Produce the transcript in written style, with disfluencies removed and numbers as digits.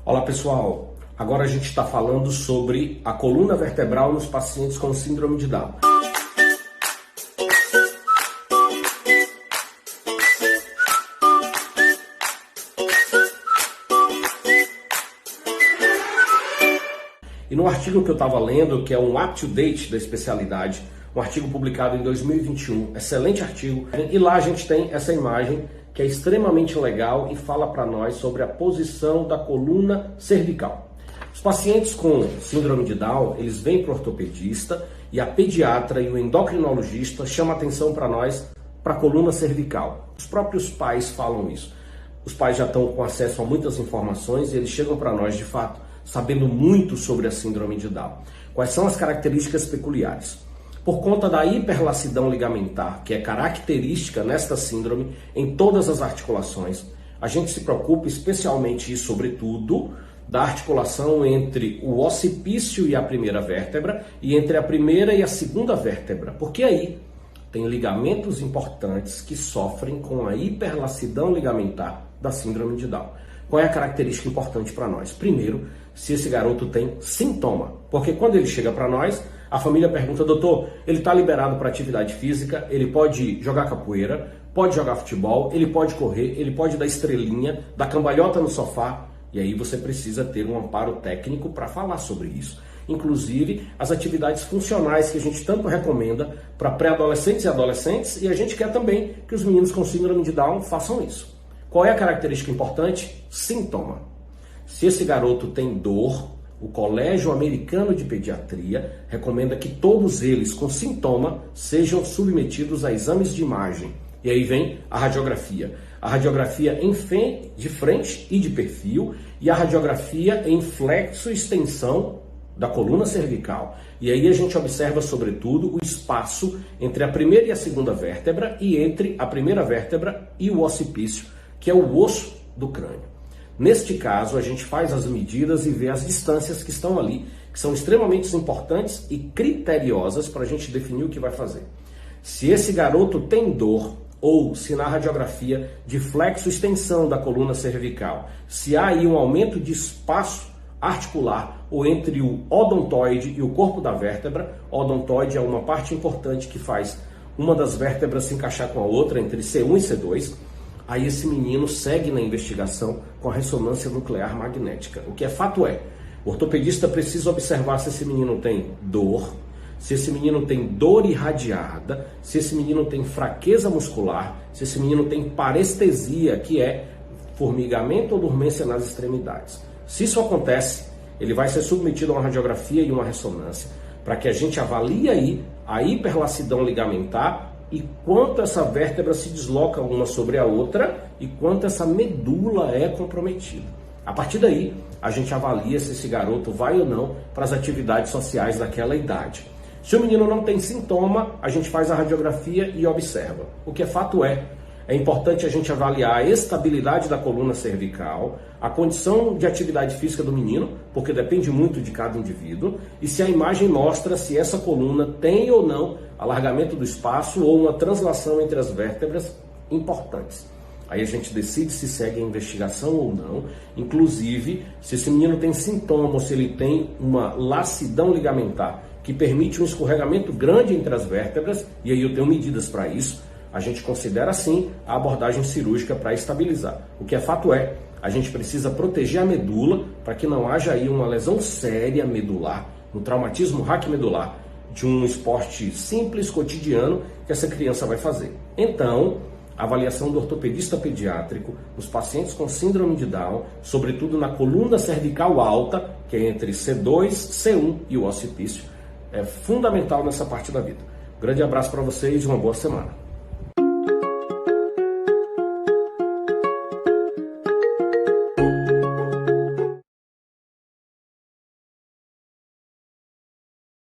Olá pessoal, agora a gente está falando sobre a coluna vertebral nos pacientes com síndrome de Down. E no artigo que eu estava lendo, que é um up-to-date da especialidade, um artigo publicado em 2021, excelente artigo, e lá a gente tem essa imagem que é extremamente legal e fala para nós sobre a posição da coluna cervical. Os pacientes com síndrome de Down, eles vêm para o ortopedista e a pediatra e o endocrinologista chamam atenção para nós para a coluna cervical. Os próprios pais falam isso. Os pais já estão com acesso a muitas informações e eles chegam para nós, de fato, sabendo muito sobre a síndrome de Down. Quais são as características peculiares? Por conta da hiperlacidão ligamentar, que é característica nesta síndrome em todas as articulações, a gente se preocupa especialmente e sobretudo da articulação entre o occipício e a primeira vértebra e entre a primeira e a segunda vértebra, porque aí tem ligamentos importantes que sofrem com a hiperlacidão ligamentar da síndrome de Down. Qual é a característica importante para nós? Primeiro, se esse garoto tem sintoma, porque quando ele chega para nós, a família pergunta: doutor, ele está liberado para atividade física, ele pode jogar capoeira, pode jogar futebol, ele pode correr, ele pode dar estrelinha, dar cambalhota no sofá, e aí você precisa ter um amparo técnico para falar sobre isso. Inclusive, as atividades funcionais que a gente tanto recomenda para pré-adolescentes e adolescentes, e a gente quer também que os meninos com síndrome de Down façam isso. Qual é a característica importante? Sintoma. Se esse garoto tem dor, o Colégio Americano de Pediatria recomenda que todos eles com sintoma sejam submetidos a exames de imagem. E aí vem a radiografia. A radiografia de frente e de perfil e a radiografia em flexo e extensão da coluna cervical. E aí a gente observa, sobretudo, o espaço entre a primeira e a segunda vértebra e entre a primeira vértebra e o occipício, que é o osso do crânio. Neste caso, a gente faz as medidas e vê as distâncias que estão ali, que são extremamente importantes e criteriosas para a gente definir o que vai fazer. Se esse garoto tem dor, ou se na radiografia de flexo-extensão da coluna cervical, se há aí um aumento de espaço articular, ou entre o odontoide e o corpo da vértebra, o odontoide é uma parte importante que faz uma das vértebras se encaixar com a outra, entre C1 e C2, aí esse menino segue na investigação com a ressonância nuclear magnética. O que é fato é, o ortopedista precisa observar se esse menino tem dor, se esse menino tem dor irradiada, se esse menino tem fraqueza muscular, se esse menino tem parestesia, que é formigamento ou dormência nas extremidades. Se isso acontece, ele vai ser submetido a uma radiografia e uma ressonância, para que a gente avalie aí a hiperlacidão ligamentar e quanto essa vértebra se desloca uma sobre a outra e quanto essa medula é comprometida. A partir daí, a gente avalia se esse garoto vai ou não para as atividades sociais daquela idade. Se o menino não tem sintoma, a gente faz a radiografia e observa. O que é fato é importante a gente avaliar a estabilidade da coluna cervical, a condição de atividade física do menino, porque depende muito de cada indivíduo, e se a imagem mostra se essa coluna tem ou não alargamento do espaço ou uma translação entre as vértebras importantes. Aí a gente decide se segue a investigação ou não, inclusive se esse menino tem sintoma ou se ele tem uma lacidão ligamentar que permite um escorregamento grande entre as vértebras, e aí eu tenho medidas para isso. A gente considera, sim, a abordagem cirúrgica para estabilizar. O que é fato é, a gente precisa proteger a medula para que não haja aí uma lesão séria medular, um traumatismo raquimedular de um esporte simples, cotidiano, que essa criança vai fazer. Então, a avaliação do ortopedista pediátrico nos pacientes com síndrome de Down, sobretudo na coluna cervical alta, que é entre C2, C1 e o occipício, é fundamental nessa parte da vida. Grande abraço para vocês e uma boa semana.